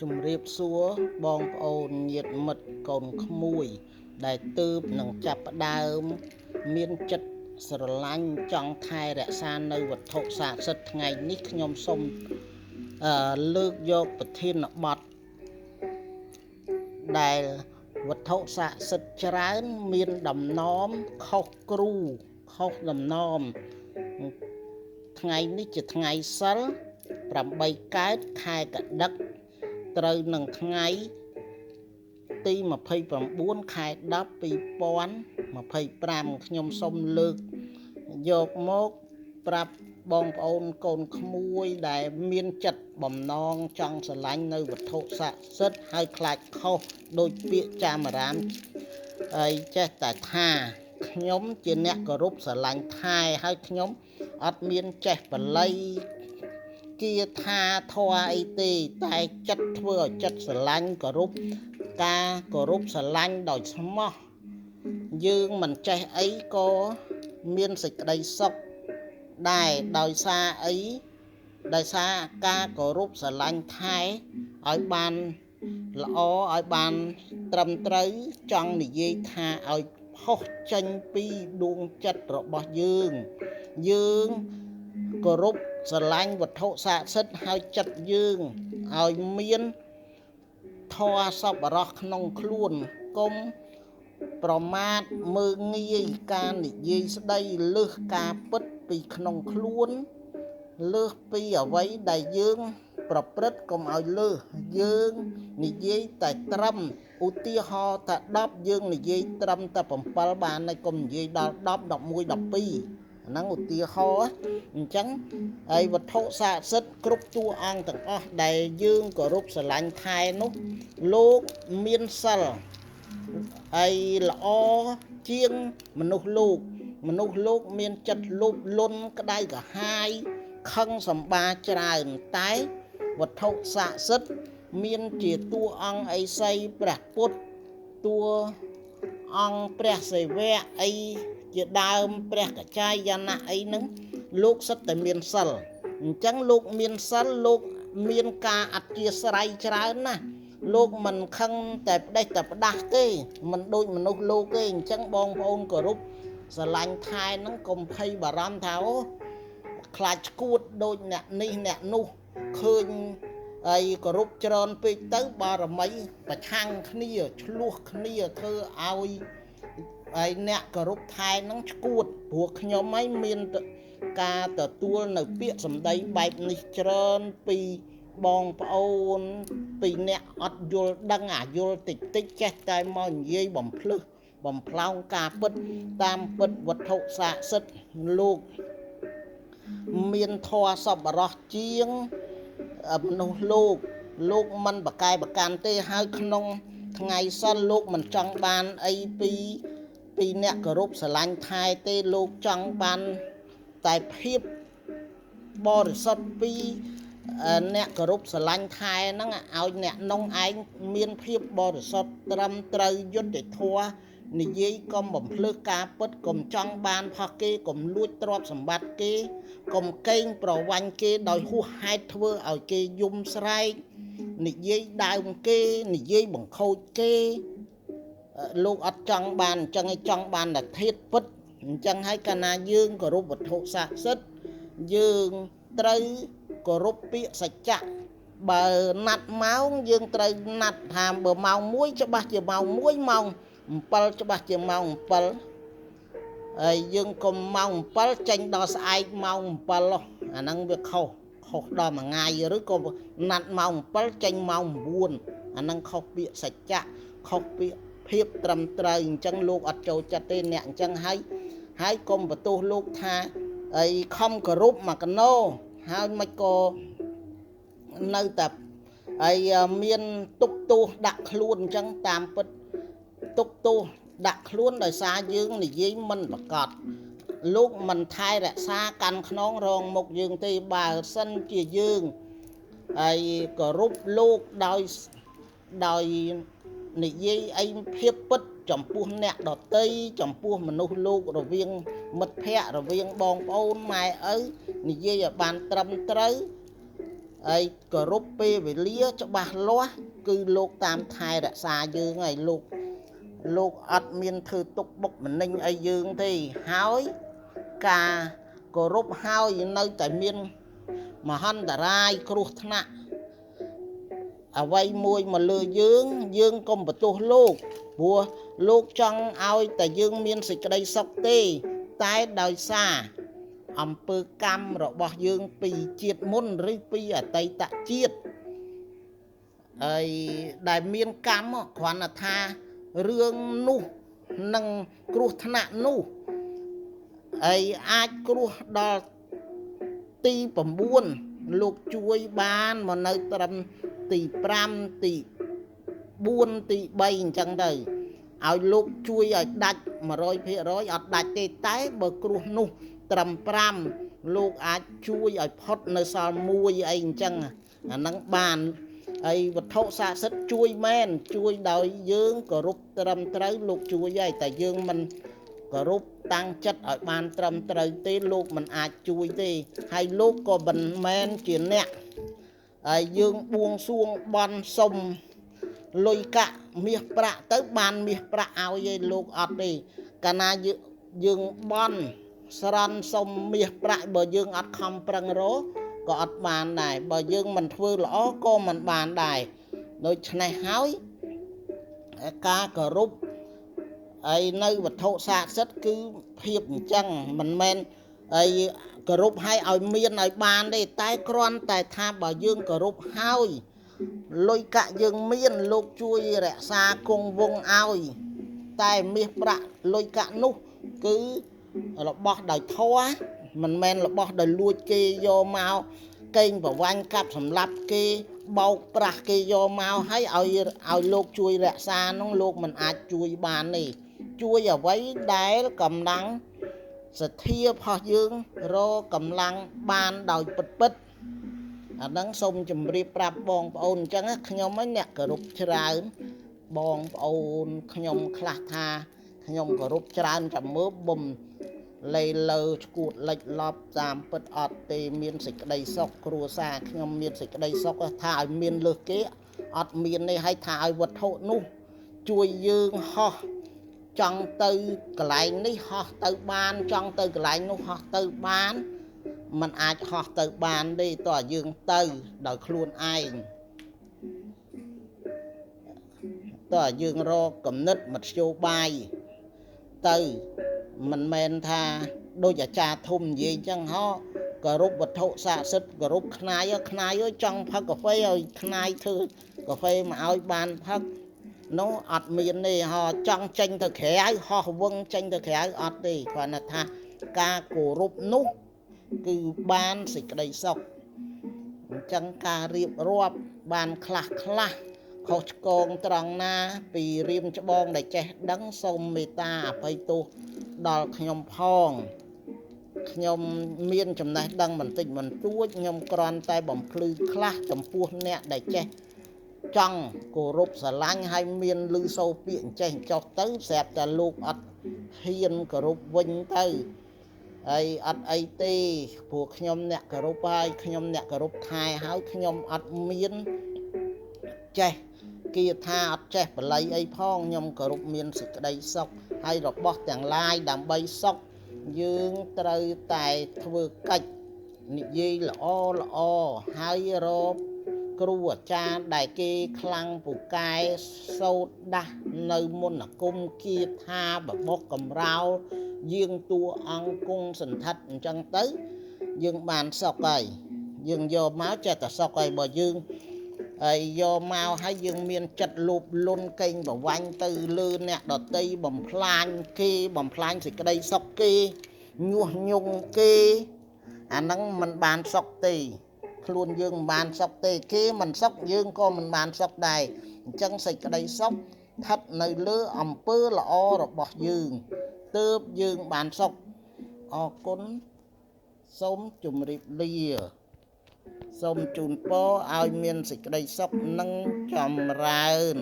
ជំរាបសួរបងប្អូនញាតិមិត្តកូនក្មួយដែលទើបនឹងចាប់ផ្ដើមមានចិត្តស្រឡាញ់ចង់ថែរក្សានៅវត្ថុស័ក្តិសិទ្ធិថ្ងៃនេះខ្ញុំសូមលើកយកប្រធានបទដែលវត្ថុស័ក្តិសិទ្ធិច្រើនមានដំណំខុសគ្រូខុសដំណំថ្ងៃនេះជាថ្ងៃសិល8កើតខែកដឹកត្រូវនឹងថ្ងៃទី29ខែ10 2025ខ្ញុំសូមលើកយកមកប្រាប់បងប្អូនកូនក្មួយដែលមានចិត្តបំណងចង់ស្រឡាញ់នៅវត្ថុស័ក្តិសិទ្ធិហើយខ្លាចខុសដោយពាក្យចាមរាមហើយចេះតែថាខ្ញុំជាអ្នកគោរពស្រឡាញ់ថែហើយខ្ញុំអត់មានចេះបល័យគាថាធម៌អីទេតែចិត្តធ្វើឲ្យចិត្តស្រឡាញ់គោរពការគោរពស្រឡាញ់ដោយស្មោះយើងមិនចេះអីក៏មានសេចក្តីសុខដែរដោយសារអីដោយសារការគោរពស្រឡាញ់ថែឲ្យបានល្អឲ្យបានត្រឹមត្រូវចង់និយាយថាឲ្យផុសចេញពីដួងចិត្តរបស់យើងគោរពស្រឡាញ់វត្ថុស័ក្តិសិទ្ធិហើយចិត្តយើងឲ្យមានធម៌សប្បុរសក្នុងខ្លួនកុំប្រមាថមើលងាយការនិយាយស្ដីលើសការពិតពីក្នុងខ្លួនលើសពីអ្វីដែលយើងប្រព្រឹត្តកុំឲ្យលើសយើងនិយាយតែត្រឹមឧទាហរណ៍ថា10យើងនិយាយត្រឹមតែ7បានហើយកុំនិយាយដល់10 11 12ហ្នឹងឧទាហរណ៍អញ្ចឹងហើយវត្ថុស័ក្តិសិទ្ធិគ្រប់តួអង្គទាំងអស់ដែលយើងគោរពស្រឡាញ់ថែនោះលោកមានសិលហើយល្អជាងមនុស្សលោកមានចិត្តលោភលន់ក្តៅក្រហាយខឹងសម្បាច្រើនតែវត្ថុស័ក្តិសិទ្ធិមានជាតួអង្គអីសីព្រះពុទ្ធតួអង្គព្រះសិវៈអីជាដើមព្រះកច្ចាយណៈអីហ្នឹងលោកសិតតែមានសិលអញ្ចឹងលោកមានសិលលោកមានការអធ្យាស្រ័យច្រើនណាស់លោកមិនខឹងតែផ្ដេសតែផ្ដាស់ទេមិនដូចមនុស្សលោកទេអញ្ចឹងបងប្អូនគោរពស្រឡាញ់ថែហ្នឹងកុំភ័យបារម្ភថាអូខ្លាចឈួតដូចអ្នកនេះអ្នកនោះឃើញហើយគោរពច្រើនពេកទៅបារមីប្រឆាំងគ្នាឆ្លោះគ្នាធ្វើឲ្យហើយអ្នកគោរពថែហ្នឹងឈួតព្រោះខ្ញុំឯងមានការទទួលនៅពាក្យសម្ដីបែបនេះច្រើនពីបងប្អូនពីអ្នកអត់យល់ដឹងអាយល់តិចចេះតែមកនិយាយបំផ្លឹះបំផ្លោងការពិតតាមពិតវត្ថុស័ក្តិសិទ្ធិលោកមានធម៌សប្បុរសជាងមនុស្សលោកមិនបកែបកាន់ទេហើយក្នុងថ្ងៃសិលលោកមិនចង់បានអីពីអ្នកគោរពស្រឡាញ់ថែទេលោកចង់បានតែភាពបរិសុទ្ធពីអ្នកគោរពស្រឡាញ់ថែហ្នឹងឲ្យអ្នកនងឯងមានភាពបរិសុទ្ធត្រឹមត្រូវយុត្តិធម៌និយាយកុំបំភ្លើសការពិតកុំចង់បានផុសគេកុំលួចទ្រព្យសម្បត្តិគេកុំកេងប្រវ័ញ្ចគេដោយហួសហេតុធ្វើឲ្យគេយំស្រែកនិយាយដើមគេនិយាយបង្ខូចគេលោកអត់ចង់បានអញ្ចឹងឲ្យចង់បានតែធាតុពិតអញ្ចឹងហើយកាលណាយើងគោរពវត្ថុស័ក្តិសិទ្ធិយើងត្រូវគោរពពាក្យសច្ចៈបើណាត់ម៉ោងយើងត្រូវណាត់ថាបើម៉ោង1ច្បាស់ជាម៉ោង1ម៉ោង7ច្បាស់ជាម៉ោង7ហើយយើងកុំម៉ោង7ចេញដល់ស្អែកម៉ោង7អាហ្នឹងវាខុសដល់មួយថ្ងៃឬក៏ណាត់ម៉ោង7ចេញម៉ោង9អាហ្នឹងខុសពាក្យសច្ចៈខុសពាក្យភាពត្រឹមត្រូវអញ្ចឹងលោកអត់ចូលចិត្តទេអ្នកអញ្ចឹងហើយកុំបន្ទោសលោកថាអីខំគោរពមកកណោហើយមិនក៏នៅតែហើយមានទុកទោសដាក់ខ្លួនអញ្ចឹងតាមពិតទុកទោសដាក់ខ្លួនដោយសារយើងនិយាយមិនប្រកបលោកមិនថែរក្សាកាន់ខ្នងរងមុខយើងទេបើសិនជាយើងហើយគោរពលោកដោយនិយាយអីភាពពិតចំពោះអ្នកដតីចំពោះមនុស្សលោករវាងមិត្តភ័ក្តិរវាងបងប្អូនម៉ែឪនិយាយឲ្យបានត្រឹមត្រូវ ហើយគោរពពេលវេលាច្បាស់លាស់គឺលោកតាមថែរក្សាយើងហើយលោកអត់មានធ្វើទុកបុកម្នេញអីយើងទេហើយការគោរពហើយនៅតែមានមហន្តរាយគ្រោះថ្នាក់អ្វីមួយមកលើយើងកុំបន្ទោសលោកព្រោះលោកចង់ឲ្យតែយើងមានសេចក្តីសុខទេតែដោយសារអំពើកម្មរបស់យើងពីជាតិមុនឬពីអតីតជាតិហើយដែលមានកម្មគ្រាន់តែថារឿងនោះនឹងគ្រោះថ្នាក់នោះហើយអាចគ្រោះដល់ទី9លោកជួយបានមកនៅត្រឹមទី5ទី4ទី3អញ្ចឹងទៅឲ្យលោកជួយឲ្យដាច់ 100% អត់ដាច់ទេតែបើគ្រោះនោះត្រឹម5លោកអាចជួយឲ្យផុតនៅសល់1អីអញ្ចឹងអាហ្នឹងបានហើយវត្ថុស័ក្តិសិទ្ធិជួយមែនជួយដោយយើងគោរពត្រឹមត្រូវលោកជួយហើយតែយើងមិនគោរពតាំងចិត្តឲ្យបានត្រឹមត្រូវទេលោកមិនអាចជួយទេហើយលោកក៏មិនមែនជាអ្នកហើយយើងបួងសួងបន់សុំលុយកាក់មាសប្រាក់ទៅបានមាសប្រាក់ឲ្យឯលោកអត់ទេកាលណាយើងបន់ស្រន់សុំមាសប្រាក់បើយើងអត់ខំប្រឹងរកក៏អត់បានដែរបើយើងមិនធ្វើល្អក៏មិនបានដែរដូច្នេះហើយការគោរពហើយនៅវត្ថុស័ក្តិសិទ្ធិគឺភាពអញ្ចឹងមិនមែនហើយគោរពឲ្យមានឲ្យបានទេតែគ្រាន់តែថាបើយើងគោរពហើយលុយកាក់យើងមានលោកជួយរក្សាគង់វង្សឲ្យតែមាសប្រាក់លុយកាក់នោះគឺរបស់ដោយធម៌មិនមែនរបស់ដោយលួចគេយកមកកេងប្រវាញ់កាប់សម្លាប់គេបោកប្រាស់គេយកមកឲ្យលោកជួយរក្សានោះលោកមិនអាចជួយបានទេជួយអ្វីដែលកម្លាំងសទ្ធារបស់យើងរកកម្លាំងបានដោយពិតអាហ្នឹងសូមជម្រាបប្រាប់បងប្អូនអញ្ចឹងខ្ញុំអ្នកគោរពច្រើនបងប្អូនខ្ញុំខ្លះថាខ្ញុំគោរពច្រើនចាំមើលបំលេលើឈួតលិចឡប់តាមពិតអត់ទេមានសេចក្តីសុខគ្រួសារខ្ញុំមានសេចក្តីសុខថាឲ្យមានលើសគេអត់មានទេឲ្យថាឲ្យវត្ថុនោះជួយយើងហោះចង់ទៅកន្លែងនេះហោះទៅបានចង់ទៅកន្លែងនោះហោះទៅបានมันអាចហោះទៅបានទេតើយើងទៅដោយខ្លួនឯងតើយើងរកគំនិតមធ្យោបាយទៅមិនមែនថាដូចអាចារ្យធំនិយាយអញ្ចឹងហ៎គោរពវត្ថុស័ក្តិសិទ្ធិគោរពខ្នាយអើយចង់ផឹកកាហ្វេឲ្យខ្នាយធ្វើកាហ្វេមកឲ្យបានផឹកនោះអត់មានទេហ៎ចង់ចេញទៅក្រៅហោះវឹងចេញទៅក្រៅអត់ទេគ្រាន់តែថាការគោរពនោះគឺបានសេចក្តីសុខអញ្ចឹងការរៀបរាប់បានខ្លះខុសឆ្គងត្រង់ណាពីរៀមច្បងដែលចេះដឹងសូមមេត្តាអភ័យទោសដល់ខ្ញុំផងខ្ញុំមានចំណេះដឹងបន្តិចបន្តួចខ្ញុំគ្រាន់តែបំភ្លឺខ្លះចំពោះអ្នកដែលចេះចង់គោរពស្រឡាញ់ហើយមានឮសូរពាក្យចេះចោះទៅស្រាប់តែលោកអត់ហ៊ានគោរពវិញទៅហើយអត់អីទេព្រោះខ្ញុំអ្នកគោរពហើយខ្ញុំអ្នកគោរពថែហើយខ្ញុំអត់មានចេះគាថាអត់ចេះបល័យអីផងខ្ញុំគោរពមានសេចក្តីសុខហើយរបស់ទាំងឡាយដើម្បីសុខយើងត្រូវតែធ្វើកិច្ចនិយាយល្អហើយរកគ្រូអាចារ្យដែលគេខ្លាំងពូកែសូត្រដាស់នៅមន្តអាគមគាថាបបោះកំរោលយាងតួអង្គគង់សន្ធិដ្ឋអញ្ចឹងទៅយើងបានសុខហើយយើងយកមកចេះតែសុខហើយបើយើងហើយយកមកហើយយើងមានចិត្តលោភលន់កេងប្រវាញ់ទៅលើអ្នកដតីបំផ្លាញគេបំផ្លាញសេចក្តីសុខគេញុះញង់គេអាហ្នឹងមិនបានសុខទេខ្លួនយើងមិនបានសុខទេគេមិនសុខយើងក៏មិនបានសុខដែរអញ្ចឹងសេចក្តីសុខស្ថិតនៅលើអំពើល្អរបស់យើងទើបយើងបានសុខអរគុណសូមជម្រាបលាសូមជូនពរឲ្យមានសេចក្តីសុខនិងចម្រើន